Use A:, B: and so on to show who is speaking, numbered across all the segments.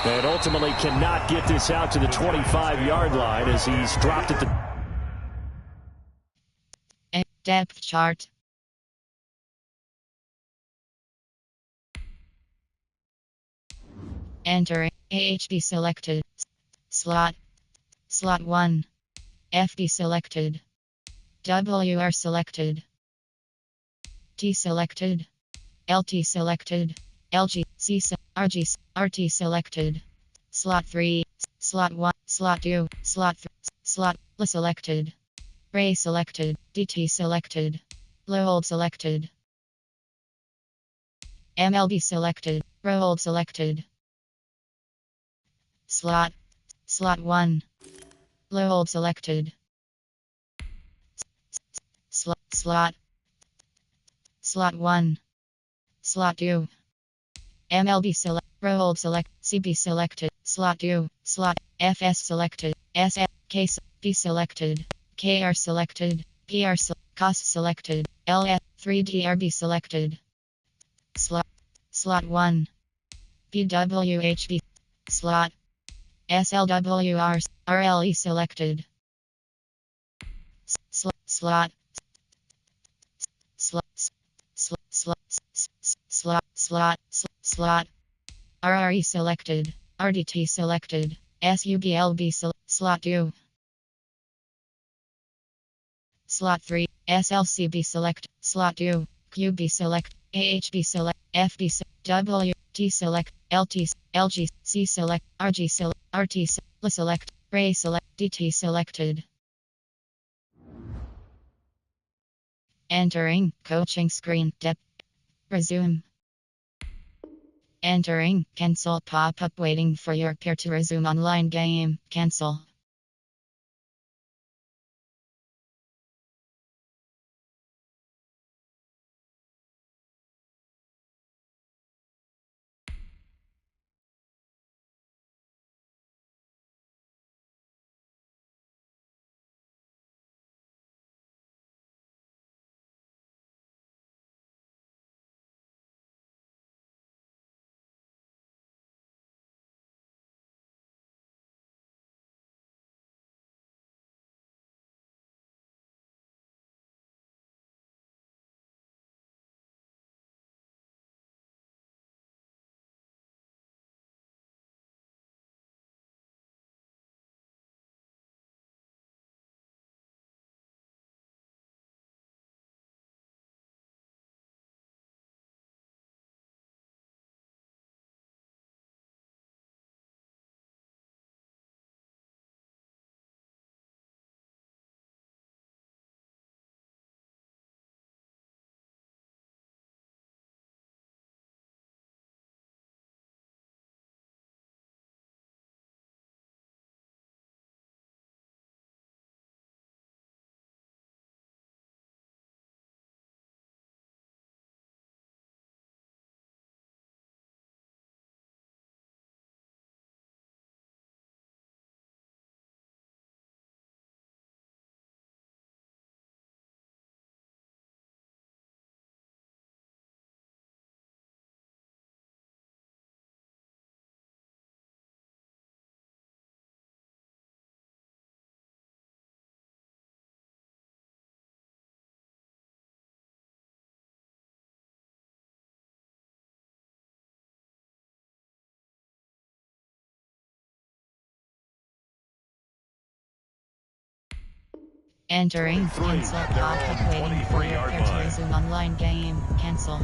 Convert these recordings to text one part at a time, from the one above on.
A: And ultimately cannot get this out to the 25-yard line as he's dropped at the
B: depth chart. Entering. AHB selected. Slot 1. FB selected. WR selected. T selected. LT selected. LG, C, RG, RT selected. Slot 3, Slot 1, Slot 2, Slot 3, Slot selected. Ray selected. DT selected. Low selected. MLB selected. Roll selected. Slot 1. Low selected. Slot 1. Slot 2. MLB select. Roll select. CB selected. Slot 2. Slot FS selected. SF case P selected. KR selected. PR cost selected. LF 3DRB selected. Slot 1. PWHB slot SLWR RLE selected. Slot RRE selected. RDT selected. SUBLB slot 2. Slot 3. SLCB select. Slot 2. QB select. AHB select. FB W. T select. LT. LG. C select. RG select. RT select. Ray select. DT selected. Entering. Coaching screen. Depth. Resume. Entering. Cancel pop-up waiting for your pair to resume online game. Cancel. Entering. Cancel pop-up waiting for your pair to resume online game. Cancel.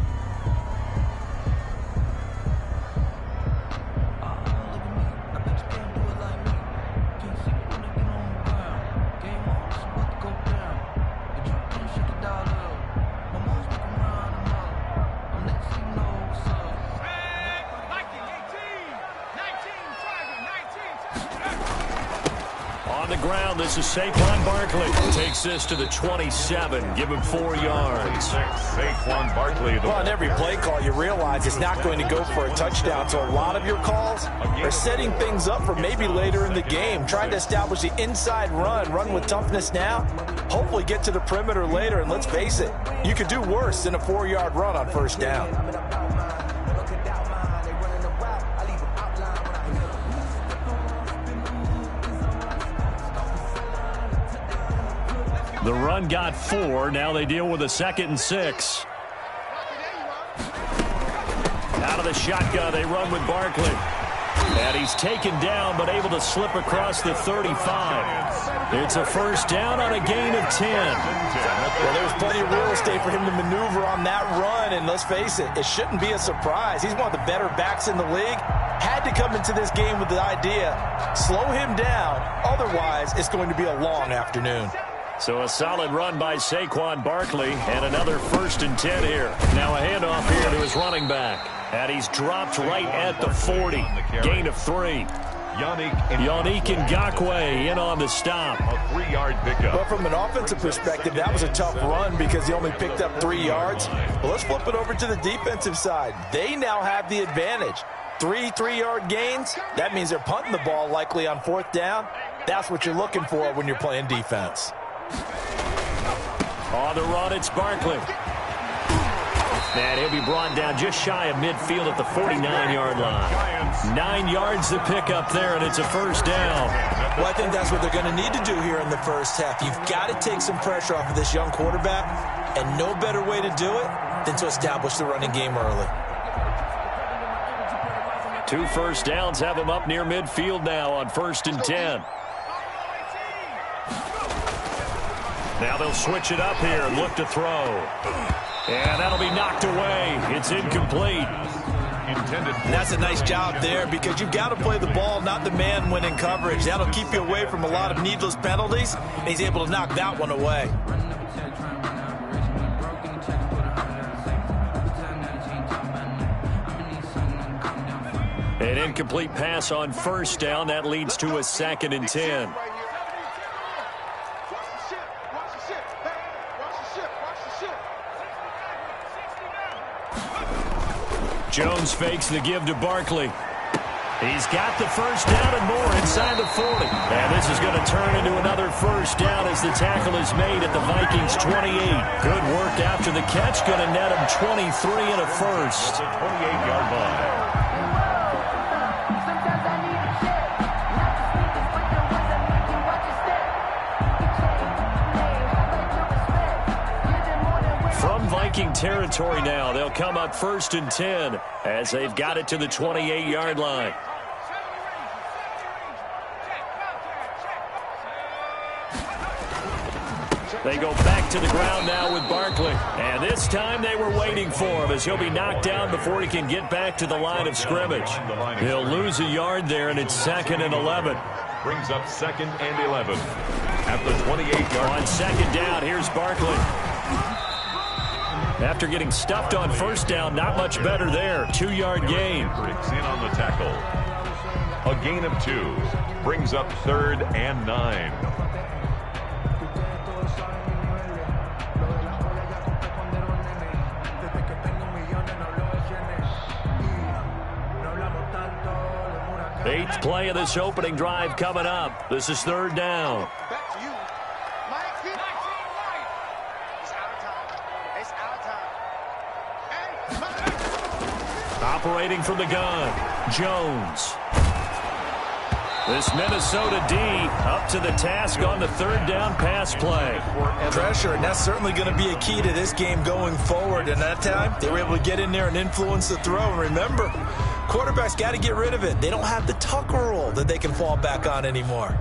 A: On the ground, this is Saquon Barkley. Takes this to the 27. Give him 4 yards.
C: Saquon Barkley.
D: Well, on every play call, you realize it's not going to go for a touchdown. So a lot of your calls are setting things up for maybe later in the game. Trying to establish the inside run with toughness now. Hopefully get to the perimeter later. And let's face it, you could do worse than a 4-yard run on first down.
A: The run got 4. Now they deal with a 2nd and 6. Out of the shotgun, they run with Barkley. And he's taken down, but able to slip across the 35. It's a first down on a gain of 10.
D: Well, there's plenty of real estate for him to maneuver on that run, and let's face it, it shouldn't be a surprise. He's one of the better backs in the league. Had to come into this game with the idea, slow him down, otherwise it's going to be a long afternoon.
A: So a solid run by Saquon Barkley, and another 1st and 10 here. Now a handoff here to his running back. And he's dropped right at the 40. Gain of 3. Yannick Ngakoue in on the stop.
C: A 3-yard pickup.
D: But from an offensive perspective, that was a tough run because he only picked up 3 yards. Well, let's flip it over to the defensive side. They now have the advantage. 3 3-yard gains. That means they're punting the ball likely on 4th down. That's what you're looking for when you're playing defense.
A: On the run, it's Barkley. And he'll be brought down just shy of midfield at the 49-yard line. 9 yards to pick up there, and it's a first down.
D: Well, I think that's what they're going to need to do here in the first half. You've got to take some pressure off of this young quarterback, and no better way to do it than to establish the running game early.
A: 2 first downs have him up near midfield now on 1st and 10. Now they'll switch it up here and look to throw. And that'll be knocked away. It's incomplete.
D: And that's a nice job there because you've got to play the ball, not the man when in coverage. That'll keep you away from a lot of needless penalties, and he's able to knock that one away.
A: An incomplete pass on 1st down. That leads to a 2nd and 10. Jones fakes the give to Barkley. He's got the first down and more inside the 40. And this is going to turn into another first down as the tackle is made at the Vikings 28. Good work after the catch. Going to net him 23 and a first.
C: 28-yard line.
A: Viking territory now. They'll come up 1st and 10 as they've got it to the 28-yard line. They go back to the ground now with Barkley. And this time they were waiting for him as he'll be knocked down before he can get back to the line of scrimmage. He'll lose a yard there, and it's 2nd and 11.
C: Brings up 2nd and 11 at the 28-yard.
A: On 2nd down, here's Barkley. After getting stuffed on 1st down, not much better there. 2-yard gain.
C: Brings in on the tackle. A gain of 2. Brings up 3rd and 9.
A: Eighth play of this opening drive coming up. This is 3rd down. Operating from the gun, Jones. This Minnesota D up to the task on the 3rd down pass play.
D: Pressure, and that's certainly going to be a key to this game going forward. And that time, they were able to get in there and influence the throw. And remember, quarterbacks got to get rid of it. They don't have the Tucker rule that they can fall back on anymore.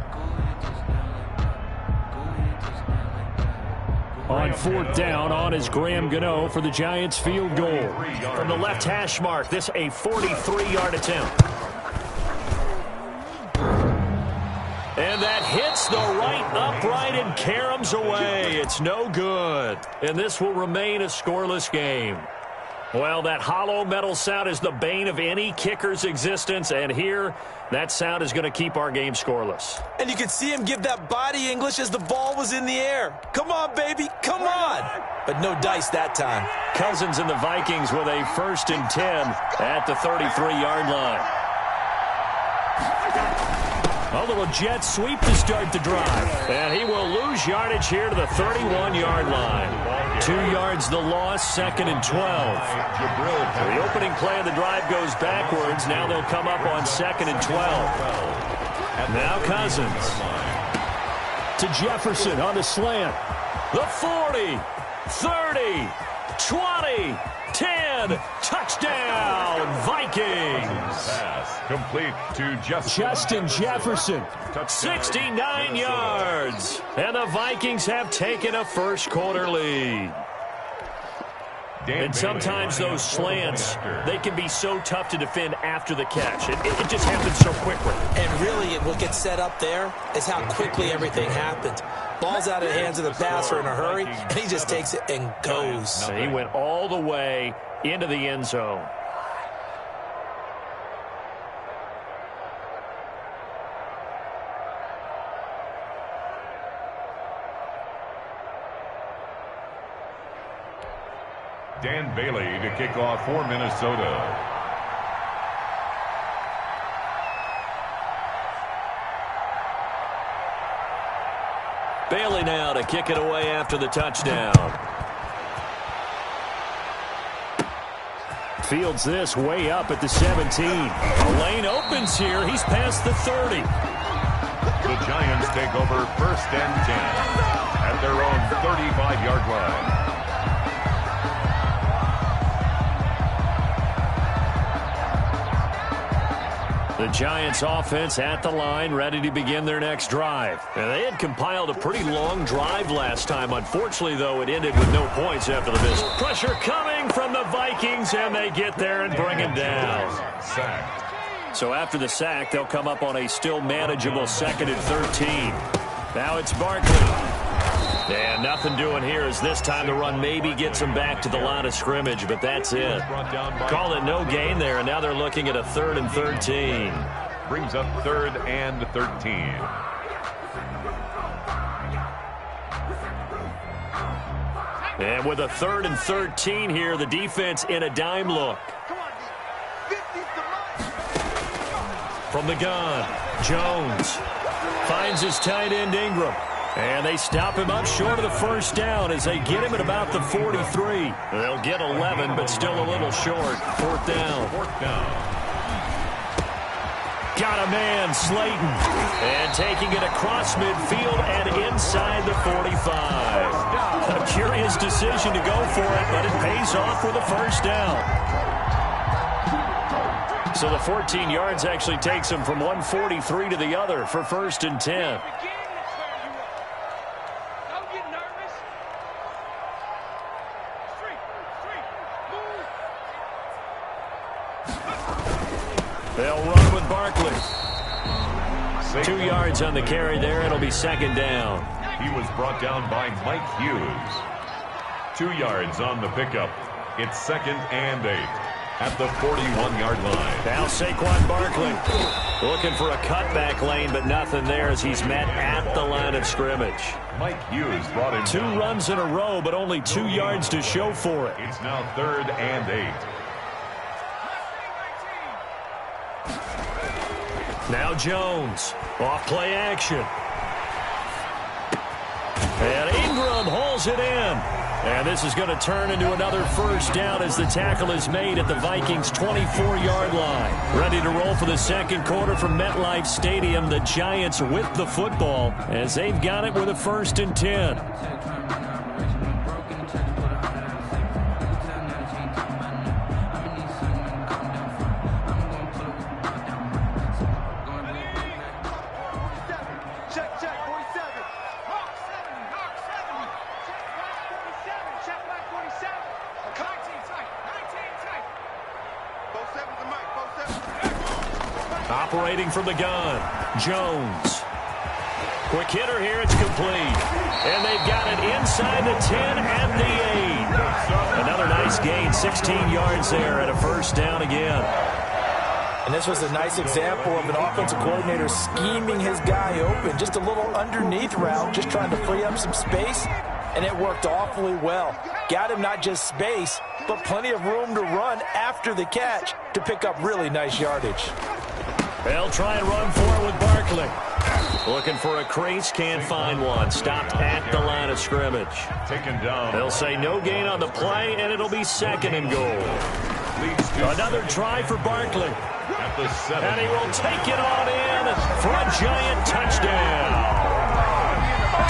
A: On 4th down, on is Graham Gano for the Giants field goal. From the left hash mark, this a 43-yard attempt. And that hits the right upright and caroms away. It's no good. And this will remain a scoreless game. Well, that hollow metal sound is the bane of any kicker's existence, and here, that sound is going to keep our game scoreless.
D: And you could see him give that body English as the ball was in the air. Come on, baby, come on. But no dice that time.
A: Cousins and the Vikings with a 1st and 10 at the 33-yard line. A little jet sweep to start the drive. And he will lose yardage here to the 31-yard line. 2 yards the loss, 2nd and 12. The opening play of the drive goes backwards. Now they'll come up on 2nd and 12. Now Cousins. to Jefferson on the slant. The 40, 30, 20, 10, touchdown, Vikings.
C: Pass complete to
A: Justin Jefferson, 69 yards. And the Vikings have taken a first-quarter lead. And sometimes those slants, they can be so tough to defend after the catch. It just happens so quickly.
D: And really, what gets set up there is how quickly everything happens. Ball's out of the hands of the passer in a hurry, and he just takes it and goes.
A: He went all the way into the end zone.
C: Dan Bailey to kick off for Minnesota.
A: Bailey now to kick it away after the touchdown. Fields this way up at the 17. A lane opens here. He's past the 30.
C: The Giants take over 1st and 10 at their own 35-yard line.
A: The Giants offense at the line, ready to begin their next drive. And they had compiled a pretty long drive last time. Unfortunately, though, it ended with no points after the miss. Pressure coming from the Vikings, and they get there and bring him down. So after the sack, they'll come up on a still manageable 2nd and 13. Now it's Barkley. And nothing doing here as this time the run maybe gets them back to the line of scrimmage, but that's it. Call it no gain there, and now they're looking at a 3rd and 13.
C: Brings up 3rd and 13.
A: And with a 3rd and 13 here, the defense in a dime look. From the gun, Jones finds his tight end Ingram. And they stop him up short of the first down as they get him at about the 43. They'll get 11, but still a little short. 4th down. Got a man, Slayton. And taking it across midfield and inside the 45. A curious decision to go for it, but it pays off with a first down. So the 14 yards actually takes him from 143 to the other for 1st and 10. They'll run with Barkley. 2 yards on the carry there. It'll be 2nd down.
C: He was brought down by Mike Hughes. 2 yards on the pickup. It's 2nd and 8 at the 41-yard line.
A: Now Saquon Barkley looking for a cutback lane, but nothing there as he's met at the line of scrimmage.
C: Mike Hughes brought him
A: 2
C: down.
A: runs in a row, but only 2 yards to show for it.
C: It's now 3rd and 8.
A: Now Jones, off play action. And Ingram hauls it in. And this is going to turn into another first down as the tackle is made at the Vikings' 24-yard line. Ready to roll for the 2nd quarter from MetLife Stadium. The Giants with the football as they've got it with a 1st and 10. Operating from the gun, Jones. Quick hitter here, it's complete. And they've got it inside the 10 and the 8. Another nice gain, 16 yards there and a first down again.
D: And this was a nice example of an offensive coordinator scheming his guy open. Just a little underneath route, just trying to free up some space. And it worked awfully well. Got him not just space, but plenty of room to run after the catch to pick up really nice yardage.
A: They'll try and run for it with Barkley. Looking for a crease, can't find one. Stopped at the line of scrimmage.
C: Taken down.
A: They'll say no gain on the play, and it'll be 2nd and goal. Another try for Barkley.
C: At the 7.
A: And he will take it on in for a Giant touchdown.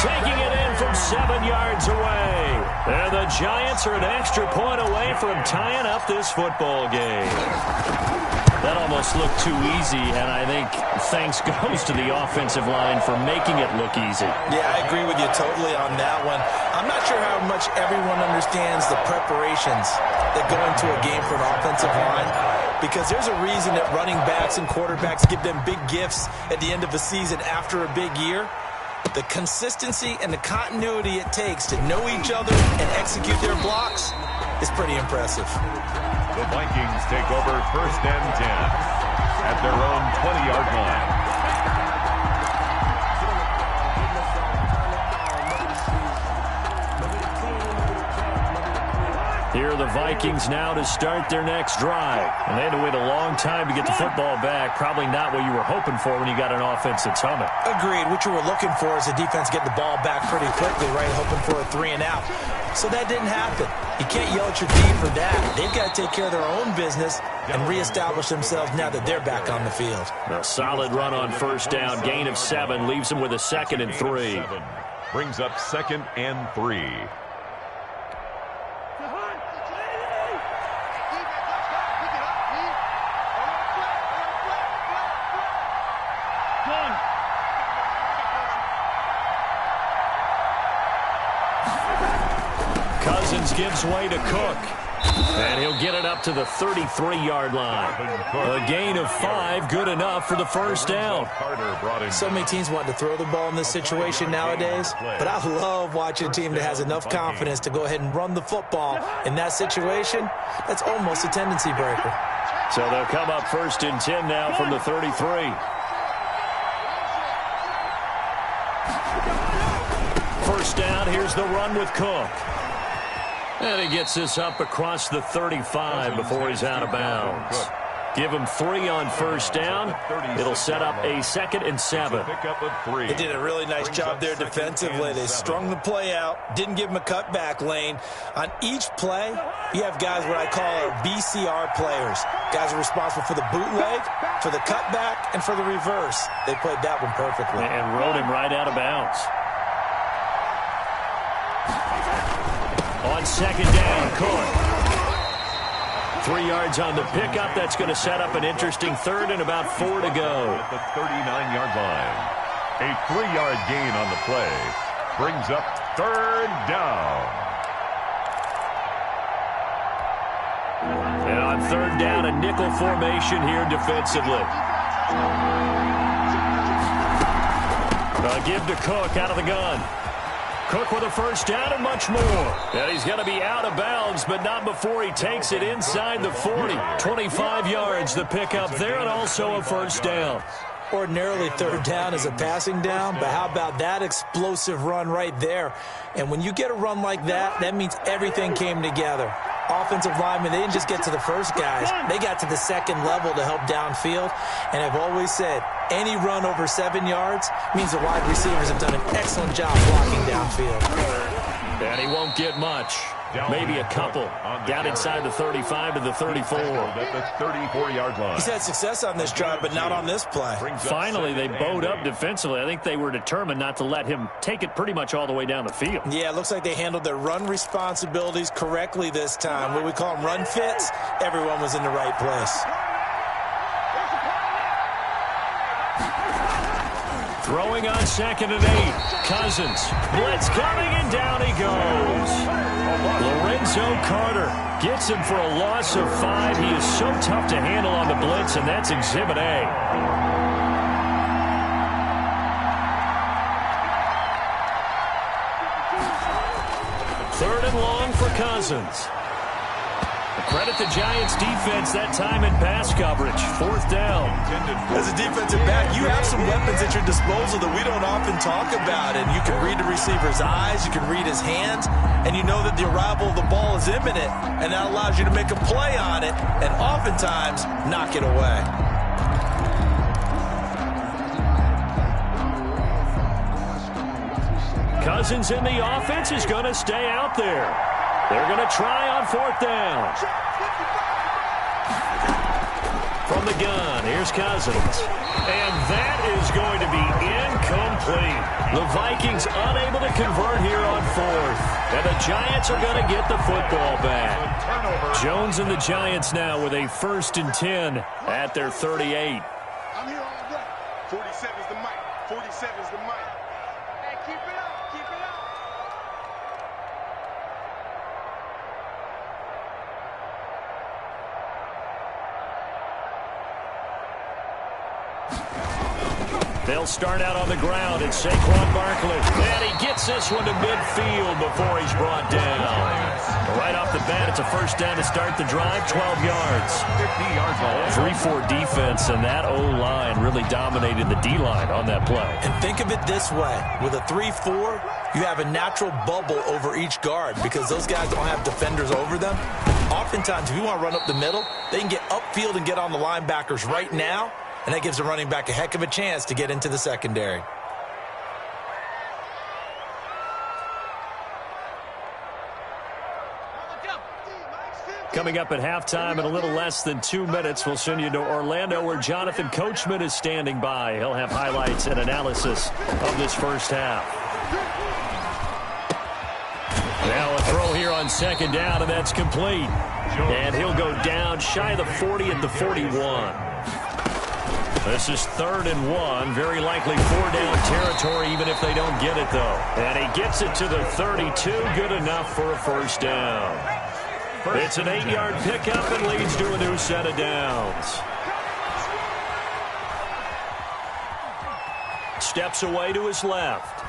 A: taking it in from 7 yards away. And the Giants are an extra point away from tying up this football game. That almost looked too easy, and I think thanks goes to the offensive line for making it look easy.
D: Yeah, I agree with you totally on that one. I'm not sure how much everyone understands the preparations that go into a game for an offensive line, because there's a reason that running backs and quarterbacks give them big gifts at the end of a season after a big year. The consistency and the continuity it takes to know each other and execute their blocks is pretty impressive.
C: The Vikings take over 1st and 10 at their own 20-yard line.
A: Here are the Vikings now to start their next drive. And they had to wait a long time to get the football back. Probably not what you were hoping for when you got an offense that's humming.
D: Agreed. What you were looking for is the defense getting the ball back pretty quickly, right? Hoping for a 3 and out. So that didn't happen. You can't yell at your team for that. They've got to take care of their own business and reestablish themselves now that they're back on the field.
A: A solid run on 1st down. Gain of 7 leaves them with a 2nd and 3.
C: Brings up 2nd and 3.
A: Cousins gives way to Cook. And he'll get it up to the 33-yard line. A gain of 5, good enough for the 1st down.
D: So many teams want to throw the ball in this situation nowadays, but I love watching a team that has enough confidence to go ahead and run the football in that situation. That's almost a tendency breaker.
A: So they'll come up 1st and 10 now from the 33. First down, here's the run with Cook. And he gets this up across the 35 before he's out of bounds. Give him 3 on 1st down. It'll set up a 2nd and 7.
D: They did a really nice job there defensively. They strung the play out, didn't give him a cutback lane. On each play, you have guys what I call our BCR players. Guys are responsible for the bootleg, for the cutback, and for the reverse. They played that one perfectly.
A: And rode him right out of bounds. On 2nd down, Cook. 3 yards on the pickup. That's going to set up an interesting 3rd and about 4 to go.
C: At the 39-yard line. A 3-yard gain on the play. Brings up 3rd down.
A: And on 3rd down, a nickel formation here defensively. Give to Cook out of the gun. Cook with a 1st down and much more. And he's going to be out of bounds, but not before he takes it inside the 40. 25 yards, the pickup there, and also a 1st down.
D: Ordinarily, 3rd down is a passing down, but how about that explosive run right there? And when you get a run like that, that means everything came together. Offensive linemen, they didn't just get to the first guys. They got to the 2nd level to help downfield. And I've always said, any run over 7 yards means the wide receivers have done an excellent job blocking downfield.
A: And he won't get much. Maybe a couple. Down inside the 35 to the 34.
C: At the 34-yard line.
D: He's had success on this drive, but not on this play.
A: Finally, they bowed up defensively. I think they were determined not to let him take it pretty much all the way down the field.
D: Yeah, it looks like they handled their run responsibilities correctly this time. What we call them run fits, everyone was in the right place.
A: Throwing on 2nd and 8. Cousins. Blitz coming, and down he goes. Lorenzo Carter gets him for a loss of 5. He is so tough to handle on the blitz, and that's Exhibit A. 3rd and long for Cousins. Credit the Giants defense that time in pass coverage. 4th down.
D: As a defensive back, you have some weapons at your disposal that we don't often talk about. And you can read the receiver's eyes, you can read his hands, and you know that the arrival of the ball is imminent. And that allows you to make a play on it and oftentimes knock it away.
A: Cousins in the offense is going to stay out there. They're going to try on 4th down. From the gun, here's Cousins. And that is going to be incomplete. The Vikings unable to convert here on fourth. And the Giants are going to get the football back. Jones and the Giants now with a 1st and 10 at their 38.
E: I'm here all day. 47's the mic. 47's the mic. Hey, keep it up. Keep it up.
A: They'll start out on the ground. It's Saquon Barkley. And he gets this one to midfield before he's brought down. Right off the bat, it's a 1st down to start the drive, 12 yards. 3-4 defense, and that O-line really dominated the D-line on that play.
D: And think of it this way. With a 3-4, you have a natural bubble over each guard because those guys don't have defenders over them. Oftentimes, if you want to run up the middle, they can get upfield and get on the linebackers right now. And that gives the running back a heck of a chance to get into the secondary.
A: Coming up at halftime in a little less than 2 minutes, we'll send you to Orlando where Jonathan Coachman is standing by. He'll have highlights and analysis of this first half. Now a throw here on 2nd down, and that's complete. And he'll go down shy of the 40 at the 41. This is 3rd and 1. Very likely 4-down territory, even if they don't get it, though. And he gets it to the 32. Good enough for a 1st down. It's an 8-yard pickup and leads to a new set of downs. Steps away to his left.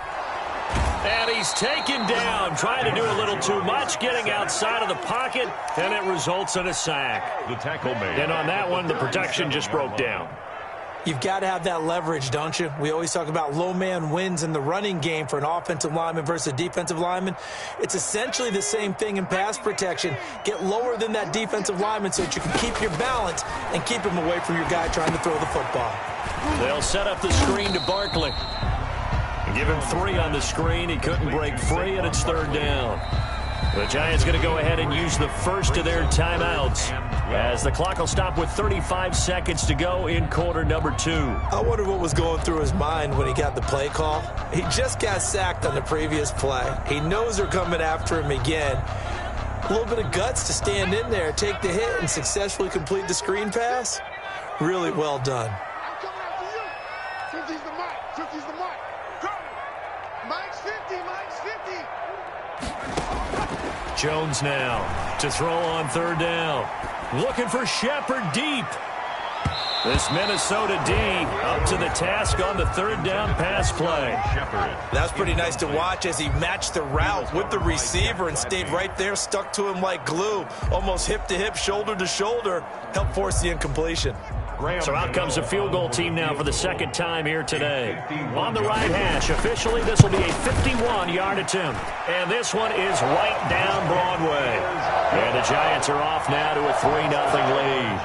A: And he's taken down, trying to do a little too much, getting outside of the pocket, and it results in a sack.
C: The tackle made.
A: And on that one, the protection just broke down.
D: You've got to have that leverage, don't you? We always talk about low man wins in the running game for an offensive lineman versus a defensive lineman. It's essentially the same thing in pass protection. Get lower than that defensive lineman so that you can keep your balance and keep him away from your guy trying to throw the football.
A: They'll set up the screen to Barkley. Give him 3 on the screen. He couldn't break free, and it's 3rd down. The Giants going to go ahead and use the first of their timeouts as the clock will stop with 35 seconds to go in quarter number 2.
D: I wonder what was going through his mind when he got the play call. He just got sacked on the previous play. He knows they're coming after him again. A little bit of guts to stand in there, take the hit, and successfully complete the screen pass. Really well done.
E: I'm coming after you. 50's the mic. 50's the mic. Go. Mike's 50. Mike's 50.
A: Jones now to throw on 3rd down. Looking for Shepard deep. This Minnesota D up to the task on the 3rd down pass play.
D: That's pretty nice to watch as he matched the route with the receiver and stayed right there, stuck to him like glue, almost hip to hip, shoulder to shoulder, helped force the incompletion.
A: So out comes a field goal team now for the 2nd time here today. On the right hash, officially this will be a 51-yard attempt. And this one is right down Broadway. And the Giants are off now to a 3-0 lead.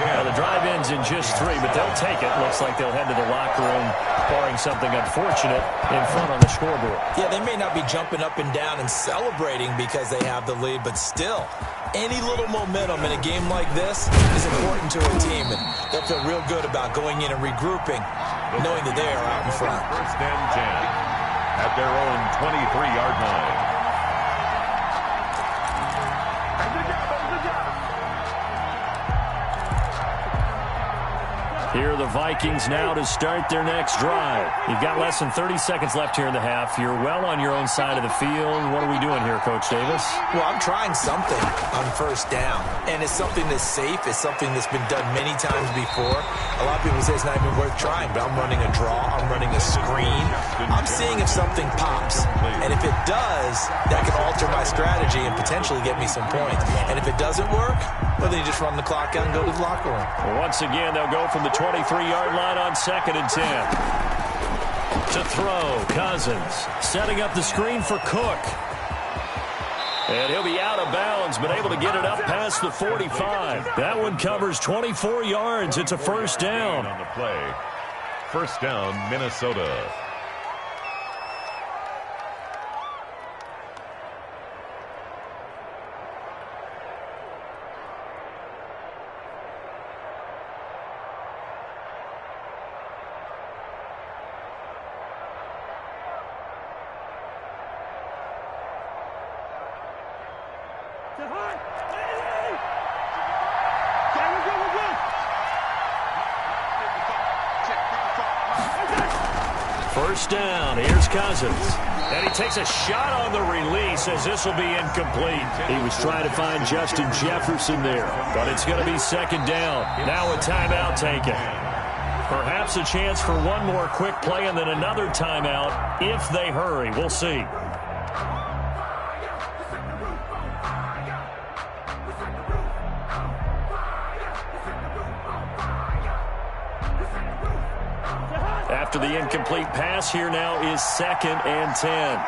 A: Now the drive ends in just 3, but they'll take it. Looks like they'll head to the locker room, barring something unfortunate, in front on the scoreboard.
D: Yeah, they may not be jumping up and down and celebrating because they have the lead, but still, any little momentum in a game like this is important to a team, and they'll feel real good about going in and regrouping, knowing that they are out in front.
C: 1st and 10 at their own 23-yard line.
A: Here are the Vikings now to start their next drive. You've got less than 30 seconds left here in the half. You're well on your own side of the field. What are we doing here, Coach Davis?
D: Well, I'm trying something on 1st down, and it's something that's safe. It's something that's been done many times before. A lot of people say it's not even worth trying, but I'm running a draw. I'm running a screen. I'm seeing if something pops, and if it does, that can alter my strategy and potentially get me some points. And if it doesn't work, well, then you just run the clock out and go to the locker room.
A: Well, once again, they'll go from the 23-yard line on 2nd and 10. To throw, Cousins setting up the screen for Cook. And he'll be out of bounds, but able to get it up past the 45. That one covers 24 yards. It's a 1st down.
C: On the play. 1st down, Minnesota.
A: First down, here's Cousins. And he takes a shot on the release as this will be incomplete. He was trying to find Justin Jefferson there, but it's going to be second down. Now a timeout taken. Perhaps a chance for one more quick play and then another timeout if they hurry. We'll see. After the incomplete pass, here now is 2nd and 10.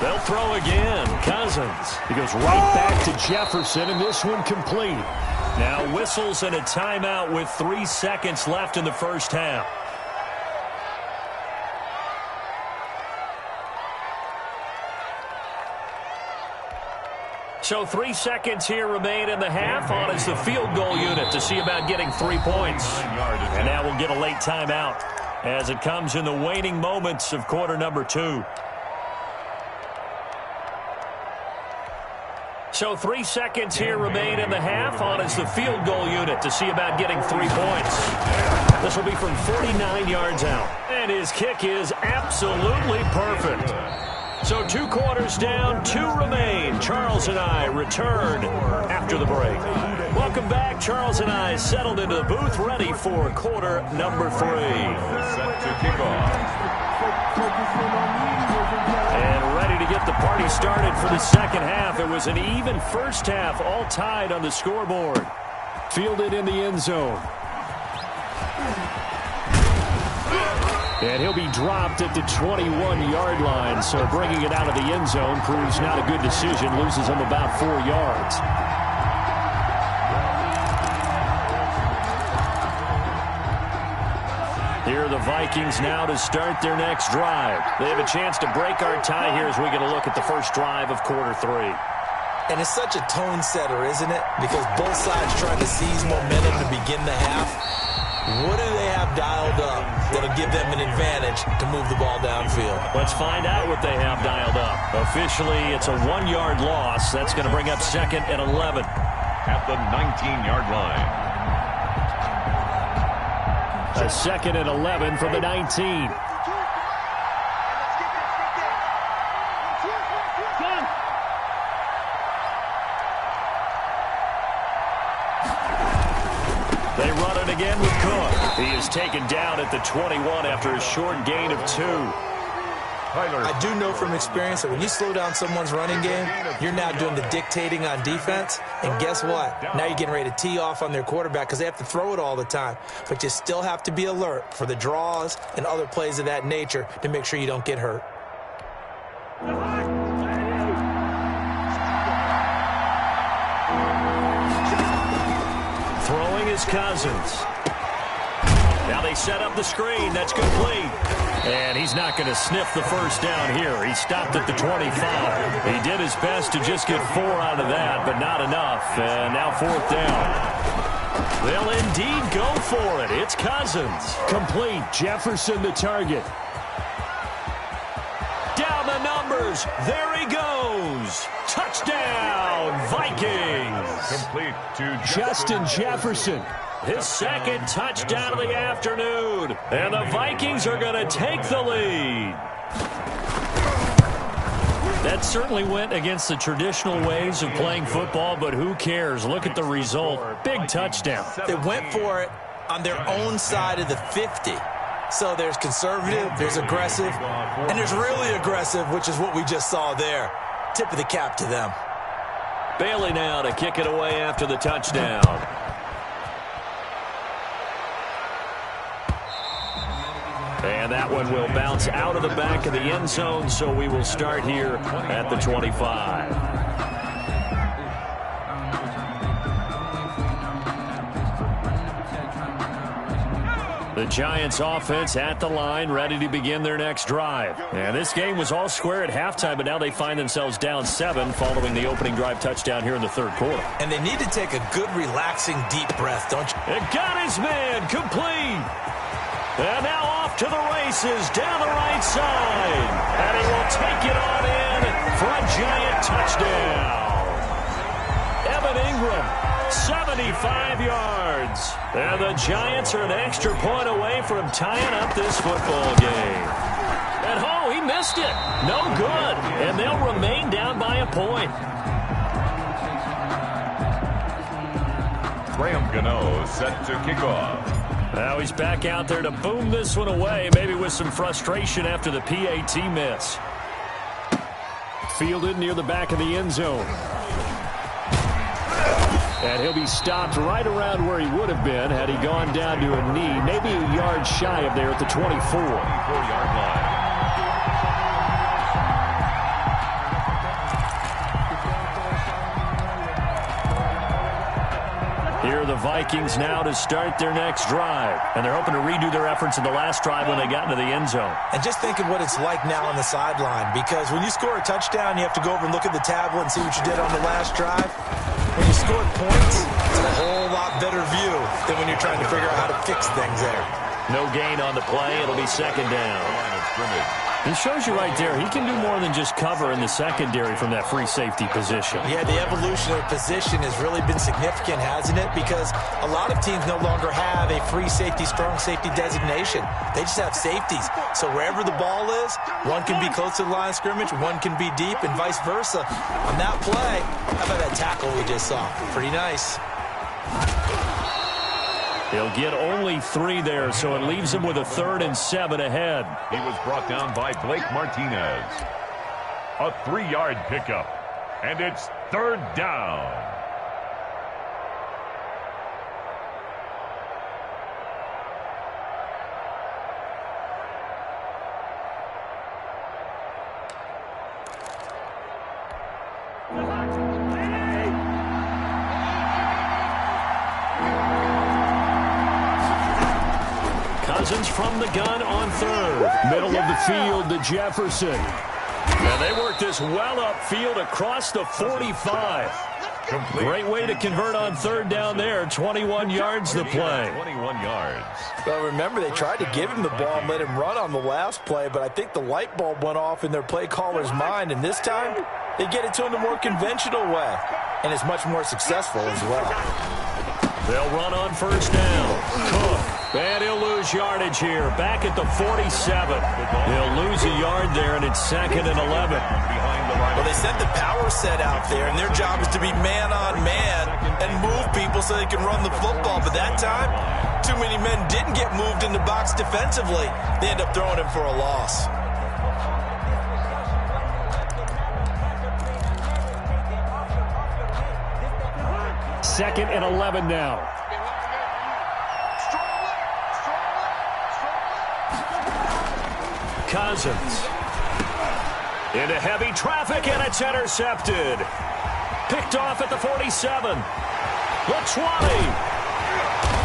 A: They'll throw again. Cousins. He goes right back to Jefferson, and this one complete. Now whistles and a timeout with 3 seconds left in the first half. So 3 seconds here remain in the half. On is the field goal unit to see about getting 3 points. And now we'll get a late timeout as it comes in the waning moments of quarter number 2. So 3 seconds here remain in the half. On is the field goal unit to see about getting 3 points. This will be from 49 yards out. And his kick is absolutely perfect. So 2 quarters down, 2 remain. Charles and I return after the break. Welcome back. Charles and I settled into the booth, ready for quarter number 3.
C: Set to kick off.
A: And ready to get the party started for the second half. It was an even first half, all tied on the scoreboard. Fielded in the end zone. And he'll be dropped at the 21-yard line, so bringing it out of the end zone proves not a good decision, loses him about 4 yards. Here are the Vikings now to start their next drive. They have a chance to break our tie here as we get a look at the first drive of quarter 3.
D: And it's such a tone setter, isn't it? Because both sides trying to seize momentum to begin the half. What do they have dialed up that'll give them an advantage to move the ball downfield?
A: Let's find out what they have dialed up. Officially, it's a 1-yard loss. That's going to bring up 2nd and 11.
C: At the 19-yard line.
A: A 2nd and 11 from the 19. They run it again with Cook. He is taken down at the 21 after a short gain of 2.
D: I do know from experience that when you slow down someone's running game, you're now doing the dictating on defense. And guess what? Now you're getting ready to tee off on their quarterback because they have to throw it all the time. But you still have to be alert for the draws and other plays of that nature to make sure you don't get hurt.
A: Throwing is Cousins. Now they set up the screen. That's complete. And he's not going to sniff the first down here. He stopped at the 25. He did his best to just get 4 out of that, but not enough. And now 4th down. They'll indeed go for it. It's Cousins. Complete. Jefferson the target. Down the numbers. There he goes. Touchdown, Vikings.
C: Complete to
A: Justin Jefferson. His 2nd touchdown of the afternoon. And the Vikings are going to take the lead. That certainly went against the traditional ways of playing football, but who cares? Look at the result. Big touchdown.
D: They went for it on their own side of the 50. So there's conservative, there's aggressive, and there's really aggressive, which is what we just saw there. Tip of the cap to them.
A: Bailey now to kick it away after the touchdown. And that one will bounce out of the back of the end zone, so we will start here at the 25. The Giants offense at the line, ready to begin their next drive. And this game was all square at halftime, but now they find themselves down 7 following the opening drive touchdown here in the third quarter.
D: And they need to take a good, relaxing, deep breath, don't you?
A: It got his man complete. And now off to the races down the right side. And he will take it on in for a Giant touchdown. Evan Ingram, 75 yards. And the Giants are an extra point away from tying up this football game. And oh, he missed it. No good. And they'll remain down by a point.
C: Graham Gano set to kick off.
A: Now he's back out there to boom this one away, maybe with some frustration after the PAT miss. Fielded near the back of the end zone. And he'll be stopped right around where he would have been had he gone down to a knee, maybe a yard shy of there at the 24-yard line. Here are the Vikings now to start their next drive. And they're hoping to redo their efforts in the last drive when they got into the end zone.
D: And just think of what it's like now on the sideline, because when you score a touchdown, you have to go over and look at the tablet and see what you did on the last drive. When you score points, it's a whole lot better view than when you're trying to figure out how to fix things there.
A: No gain on the play. It'll be second down. He shows you right there, he can do more than just cover in the secondary from that free safety position.
D: Yeah, the evolution of position has really been significant, hasn't it? Because a lot of teams no longer have a free safety, strong safety designation. They just have safeties. So wherever the ball is, one can be close to the line of scrimmage, one can be deep, and vice versa. On that play, how about that tackle we just saw? Pretty nice.
A: He'll get only 3 there, so it leaves him with a 3rd and 7 ahead.
C: He was brought down by Blake Martinez. A 3-yard pickup, and it's 3rd down.
A: From the gun on 3rd. Middle of the field to Jefferson. And they work this well upfield across the 45. Complete. Great way to convert on 3rd down there. 21 yards the play.
C: 21 yards.
D: Well, remember, they tried to give him the ball and let him run on the last play, but I think the light bulb went off in their play caller's mind, and this time they get it to him the more conventional way, and it's much more successful as well.
A: They'll run on 1st down. Cook. And he'll lose yardage here. Back at the 47. He'll lose a yard there, and it's 2nd and 11.
D: Well, they sent the power set out there, and their job is to be man-on-man and move people so they can run the football. But that time, too many men didn't get moved in the box defensively. They end up throwing him for a loss.
A: Second and 11 now. Cousins. Into heavy traffic, and it's intercepted. Picked off at the 47. The 20.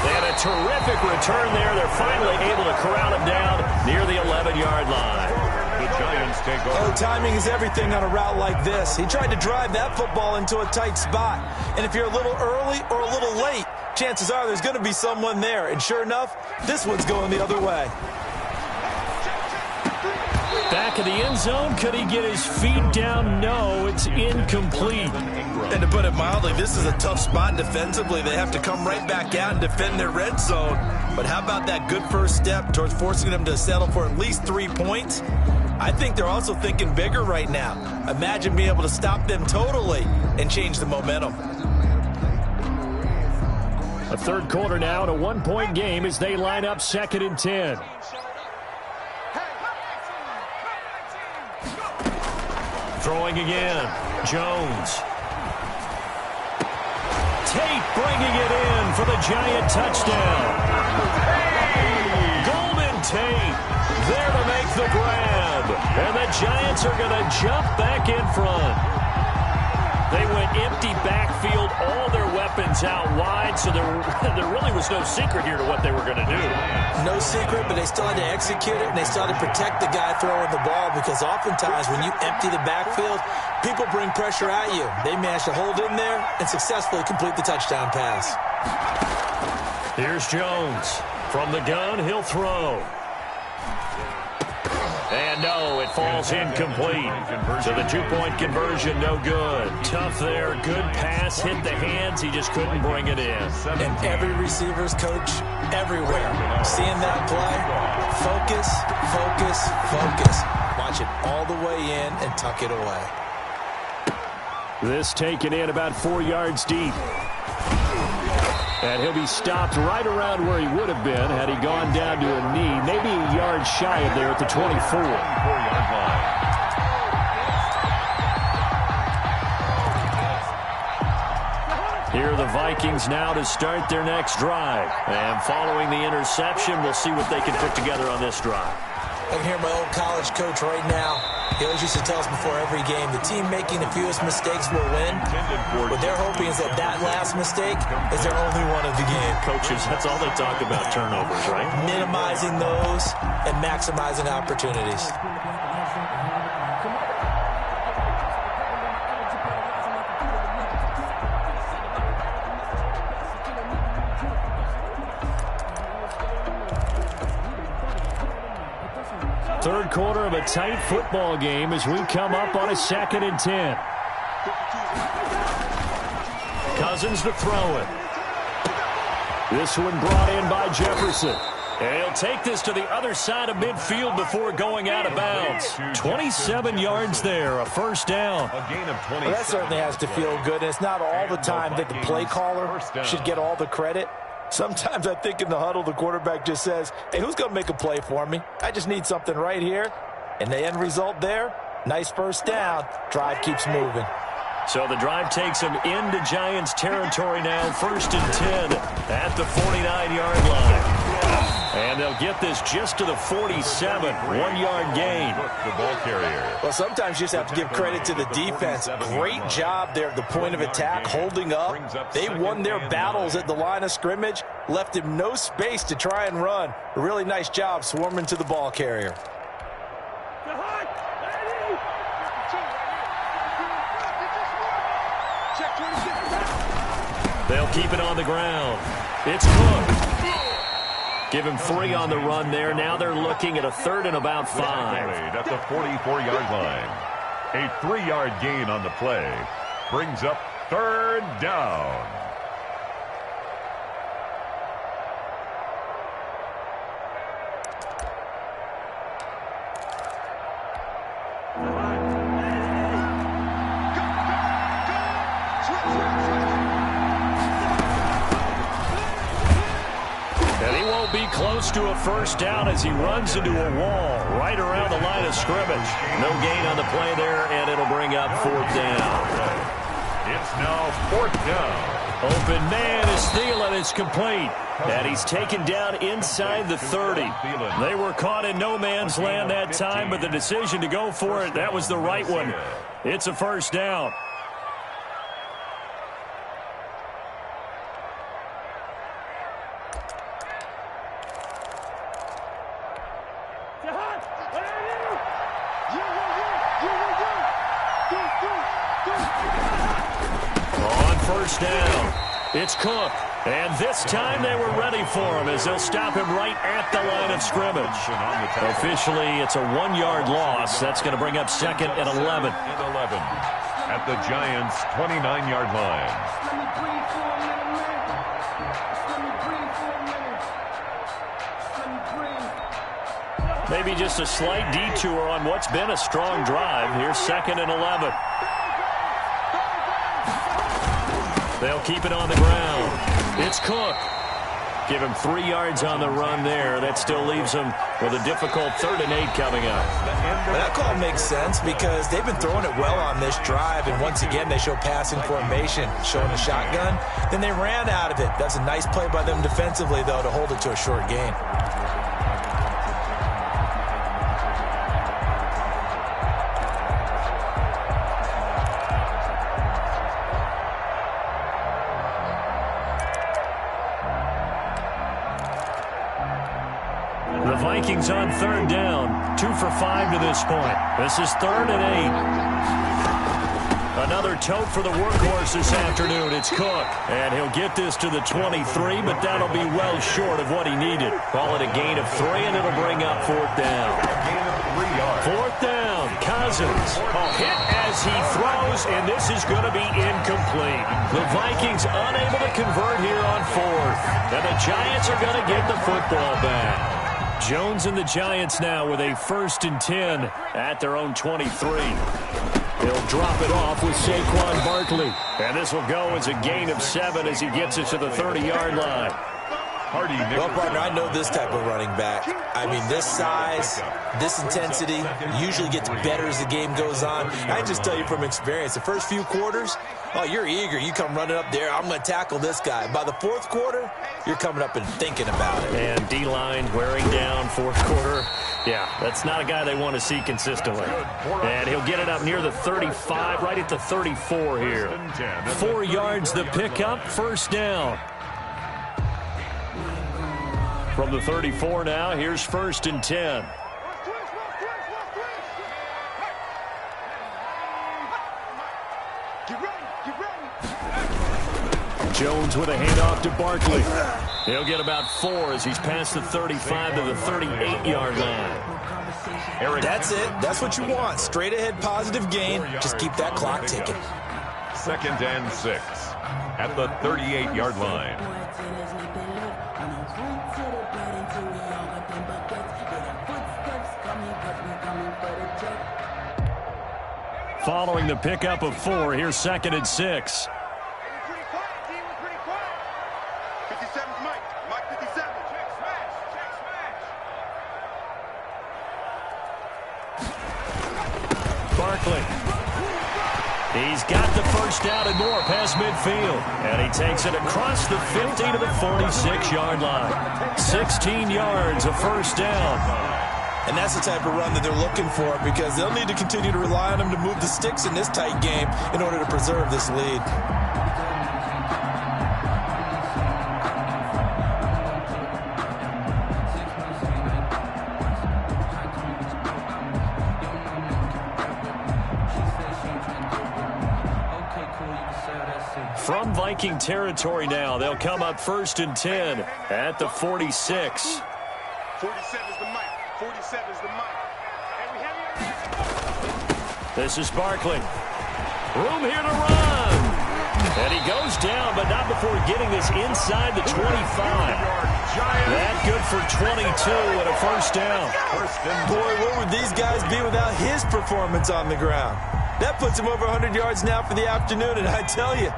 A: And a terrific return there. They're finally able to corral him down near the 11-yard line.
C: The Giants take over.
D: Oh, timing is everything on a route like this. He tried to drive that football into a tight spot. And if you're a little early or a little late, chances are there's going to be someone there. And sure enough, this one's going the other way.
A: Back of the end zone. Could he get his feet down? No, it's incomplete.
D: And to put it mildly, this is a tough spot defensively. They have to come right back out and defend their red zone. But how about that good first step towards forcing them to settle for at least 3 points? I think they're also thinking bigger right now. Imagine being able to stop them totally and change the momentum.
A: A 3rd quarter now, and a 1-point game as they line up 2nd and 10. Throwing again. Jones. Tate bringing it in for the Giant touchdown. Golden Tate there to make the grab. And the Giants are going to jump back in front. They went empty backfield, all their weapons weapons out wide, so there really was no secret here to what they were going to do.
D: No secret, but they still had to execute it, and they still had to protect the guy throwing the ball, because oftentimes when you empty the backfield, people bring pressure at you. They managed to hold in there and successfully complete the touchdown pass.
A: Here's Jones. From the gun, he'll throw. And no, it falls incomplete. So the two-point conversion, no good. Tough there, good pass, hit the hands, he just couldn't bring it in.
D: And every receiver's coach everywhere, seeing that play, focus, focus, focus. Watch it all the way in and tuck it away.
A: This taken in about 4 yards deep. And he'll be stopped right around where he would have been had he gone down to a knee, maybe a yard shy of there at the 24. Here are the Vikings now to start their next drive. And following the interception, we'll see what they can put together on this drive.
D: I can hear my old college coach right now. He always used to tell us before every game, the team making the fewest mistakes will win. What they're hoping is that last mistake is their only one of the game.
A: Coaches, that's all they talk about, turnovers, right?
D: Minimizing those and maximizing opportunities.
A: Third quarter of a tight football game as we come up on a 2nd and 10. Cousins to throw it. This one brought in by Jefferson. And he'll take this to the other side of midfield before going out of bounds. 27 yards there, a first down.
D: Well, that certainly has to feel good. And it's not all the time that the play caller should get all the credit. Sometimes I think in the huddle, the quarterback just says, hey, who's going to make a play for me? I just need something right here. And the end result there, nice first down. Drive keeps moving.
A: So the drive takes them into Giants territory now, 1st and 10 at the 49-yard line. And they'll get this just to the 47, 1-yard gain.
C: The ball carrier.
D: Well, sometimes you just have to give credit to the defense. Great job there at the point of attack, holding up. They won their battles at the line of scrimmage, left him no space to try and run. A really nice job swarming to the ball carrier.
A: They'll keep it on the ground. It's Cook. Give him 3 on the run there. Now they're looking at a 3rd and about 5.
C: At the 44-yard line. A 3-yard gain on the play brings up 3rd down.
A: Be close to a first down as he runs into a wall right around the line of scrimmage. No gain on the play there, and it'll bring up 4th down.
C: It's now 4th down.
A: Open man is Thielen. It's complete. And he's taken down inside the 30. They were caught in no man's land that time, but the decision to go for it, that was the right one. It's a first down. Down. It's Cook. And this time they were ready for him as they'll stop him right at the line of scrimmage. Officially, it's a 1-yard loss. That's going to bring up 2nd and 11.
C: At the Giants' 29-yard line.
A: Maybe just a slight detour on what's been a strong drive. Here's 2nd and 11. They'll keep it on the ground. It's Cook. Give him 3 yards on the run there. That still leaves him with a difficult 3rd and 8 coming up.
D: Well, that call makes sense because they've been throwing it well on this drive, and once again they show passing formation, showing a shotgun. Then they ran out of it. That's a nice play by them defensively, though, to hold it to a short gain.
A: The Vikings on third down. 2 for 5 to this point. This is 3rd and 8. Another tote for the workhorse this afternoon. It's Cook. And he'll get this to the 23, but that'll be well short of what he needed. Call it a gain of 3, and it'll bring up 4th down. 4th down. Cousins. Hit as he throws, and this is going to be incomplete. The Vikings unable to convert here on 4th. And the Giants are going to get the football back. Jones and the Giants now with a 1st and 10 at their own 23. He'll drop it off with Saquon Barkley. And this will go as a gain of 7 as he gets it to the 30-yard line.
D: Well, partner, I know this type of running back. I mean, this size, this intensity usually gets better as the game goes on. I can just tell you from experience, the first few quarters, oh, you're eager. You come running up there, I'm going to tackle this guy. By the 4th quarter, you're coming up and thinking about it.
A: And D-line wearing down 4th quarter. Yeah, that's not a guy they want to see consistently. And he'll get it up near the 35, right at the 34 here. 4 yards the pickup, 1st down. From the 34 now, here's 1st and 10. Jones with a handoff to Barkley. He'll get about 4 as he's past the 35 to the 38-yard line.
D: That's it. That's what you want. Straight ahead positive gain. Just keep that clock ticking.
C: 2nd and 6 at the 38-yard line.
A: Following the pickup of 4, here's 2nd and 6. Barkley. He's got the 1st down and more past midfield. And he takes it across the 50 to the 46-yard line. 16 yards, a 1st down.
D: And that's the type of run that they're looking for because they'll need to continue to rely on him to move the sticks in this tight game in order to preserve this lead.
A: From Viking territory now, they'll come up 1st and 10 at the 46.
E: 47 is the mic. 47 is the mic.
A: This is Barkley. Room here to run. And he goes down, but not before getting this inside the 25. That good for 22 and a 1st down.
D: Boy, where would these guys be without his performance on the ground? That puts him over 100 yards now for the afternoon, and I tell you,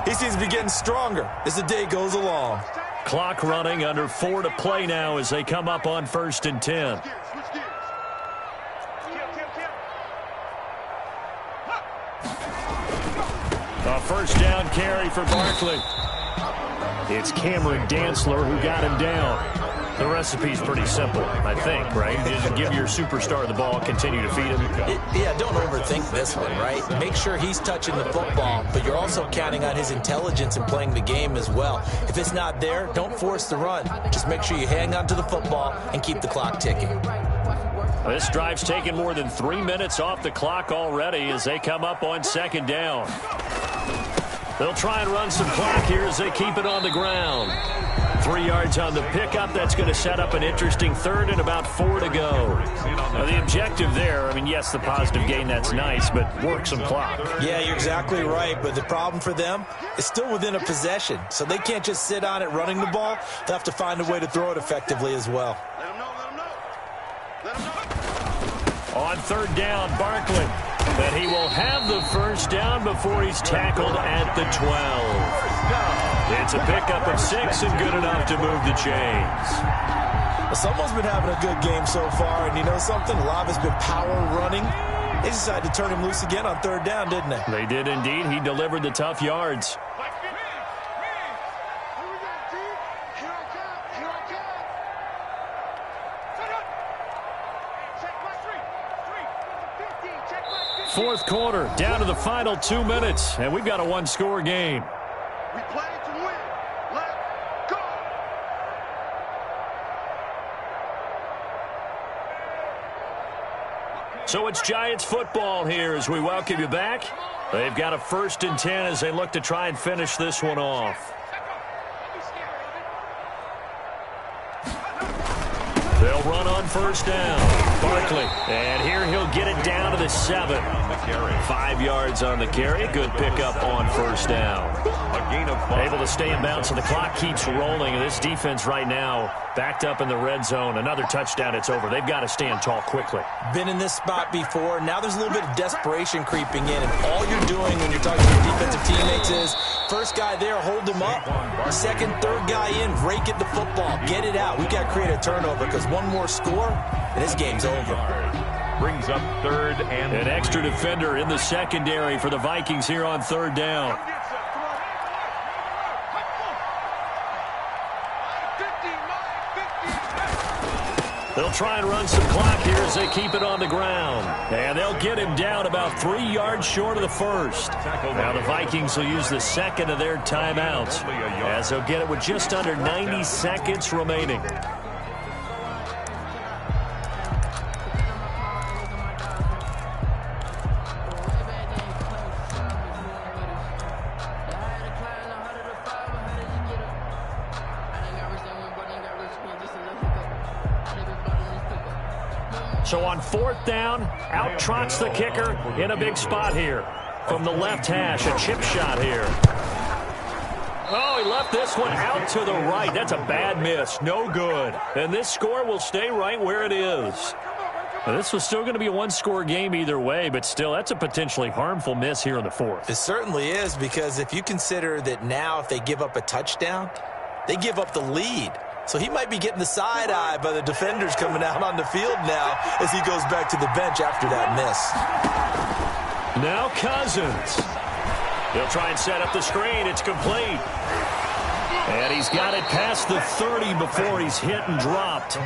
D: he seems to be getting stronger as the day goes along.
A: Clock running, under 4 to play now as they come up on 1st and 10. A 1st down carry for Barkley. It's Cameron Dantzler who got him down. The recipe's pretty simple, I think, right? Just give your superstar the ball, continue to feed him.
D: Yeah, don't overthink this one, right? Make sure he's touching the football, but you're also counting on his intelligence in playing the game as well. If it's not there, don't force the run. Just make sure you hang on to the football and keep the clock ticking.
A: This drive's taken more than 3 minutes off the clock already as they come up on 2nd down. They'll try and run some clock here as they keep it on the ground. 3 yards on the pickup. That's going to set up an interesting 3rd and about 4 to go. Now, the objective there, I mean, yes, the positive gain, that's nice, but work some clock.
D: Yeah, you're exactly right, but the problem for them is still within a possession, so they can't just sit on it running the ball. They'll have to find a way to throw it effectively as well.
A: On 3rd down, Barkley. But he will have the 1st down before he's tackled at the 12. It's a pickup of 6 and good enough to move the chains.
D: Well, someone's been having a good game so far, and you know something? A lot of it's been power running. They decided to turn him loose again on 3rd down, didn't they?
A: They did indeed. He delivered the tough yards. Fourth quarter, down to the final 2 minutes, and we've got a one-score game.
E: We play to win. Let's go.
A: So it's Giants football here as we welcome you back. They've got a 1st and 10 as they look to try and finish this one off. They'll run on 1st down. Barkley, and here he'll get it down to the 7. 5 yards on the carry. Good pickup on 1st down.
C: A gain of 5.
A: Able to stay in bounds, so the clock keeps rolling. And this defense right now backed up in the red zone. Another touchdown, it's over. They've got to stand tall quickly.
D: Been in this spot before. Now there's a little bit of desperation creeping in. And all you're doing when you're talking to your defensive teammates is, first guy there, hold him up. Second, third guy in, rake it the football. Get it out. We've got to create a turnover because one more score, and this game's over.
C: Brings up 3rd and
A: an extra defender in the secondary for the Vikings here on 3rd down. They'll try and run some clock here as they keep it on the ground. And they'll get him down about 3 yards short of the 1st. Now the Vikings will use the 2nd of their timeouts as they'll get it with just under 90 seconds remaining. So on 4th down, out trots the kicker in a big spot here. From the left hash, a chip shot here. Oh, he left this one out to the right. That's a bad miss. No good. And this score will stay right where it is. Now, this was still going to be a one-score game either way, but still, that's a potentially harmful miss here in the 4th.
D: It certainly is, because if you consider that now if they give up a touchdown, they give up the lead. So he might be getting the side eye by the defenders coming out on the field now as he goes back to the bench after that miss.
A: Now Cousins. He'll try and set up the screen. It's complete. And he's got it past the 30 before he's hit and dropped.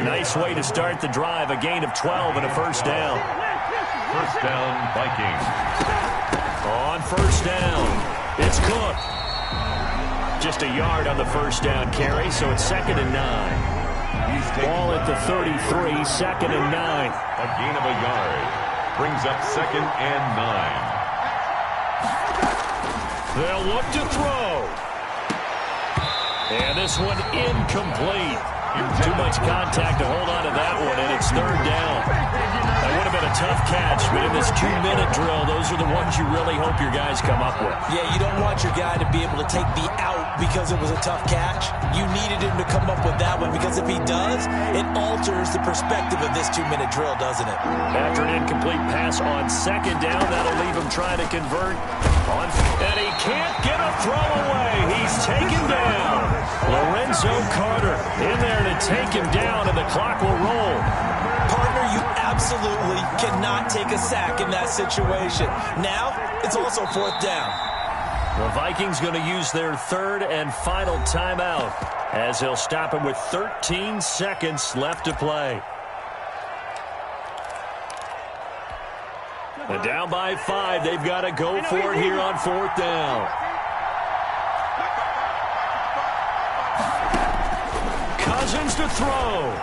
A: Nice way to start the drive. A gain of 12 and a 1st down.
C: 1st down, Vikings.
A: On 1st down, it's Cook. Just a yard on the 1st down carry, so it's 2nd and 9. Ball at the 33, 2nd and 9.
C: A gain of a yard. Brings up 2nd and 9.
A: They'll look to throw. And this one incomplete. Too much contact to hold on to that one, and it's 3rd down. That would have been a tough catch, but in this 2-minute drill, those are the ones you really hope your guys come up with.
D: Yeah, you don't want your guy to be able to take the out because it was a tough catch. You needed him to come up with that one, because if he does, it alters the perspective of this 2-minute drill, doesn't it?
A: After an incomplete pass on 2nd down, that'll leave him trying to convert. And he can't get a throw away. He's taken down. Lorenzo Carter in there to take him down, and the clock will roll.
D: Partner, you absolutely cannot take a sack in that situation. Now, it's also 4th down.
A: The Vikings going to use their 3rd and final timeout as he'll stop him with 13 seconds left to play. And down by 5, they've got to go for it here on 4th down. Cousins to throw.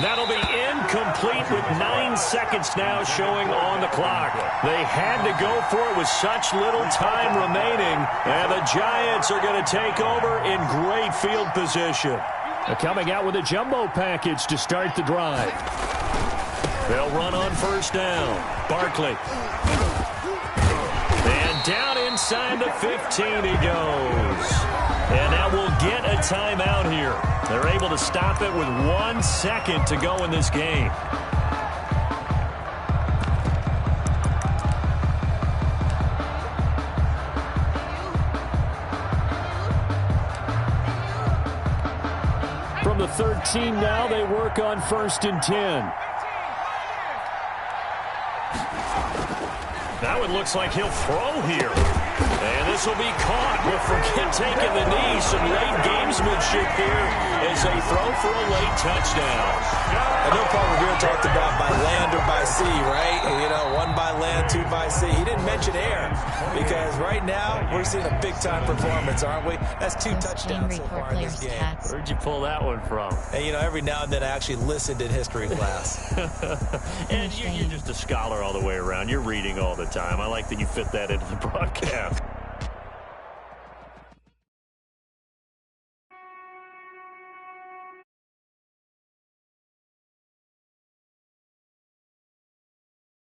A: That'll be incomplete with 9 seconds now showing on the clock. They had to go for it with such little time remaining, and the Giants are going to take over in great field position. They're coming out with a jumbo package to start the drive. They'll run on 1st down. Barkley. And down inside the 15 he goes. And that will get a timeout here. They're able to stop it with 1 second to go in this game. From the 13 now, they work on 1st and 10. Now it looks like he'll throw here. And this will be caught. We'll forget taking the knee. be some late gamesmanship here as they throw for a late touchdown.
D: I know Paul Revere talked about by land or by sea, right? And, you know, one by land, two by sea. He didn't mention air because right now we're seeing a big-time performance, aren't we? That's 2 touchdowns so far in this game.
A: Where'd you pull that one from?
D: And, you know, every now and then I actually listened in history class.
A: And you're just a scholar all the way around. You're reading all the time. I like that you fit that into the broadcast.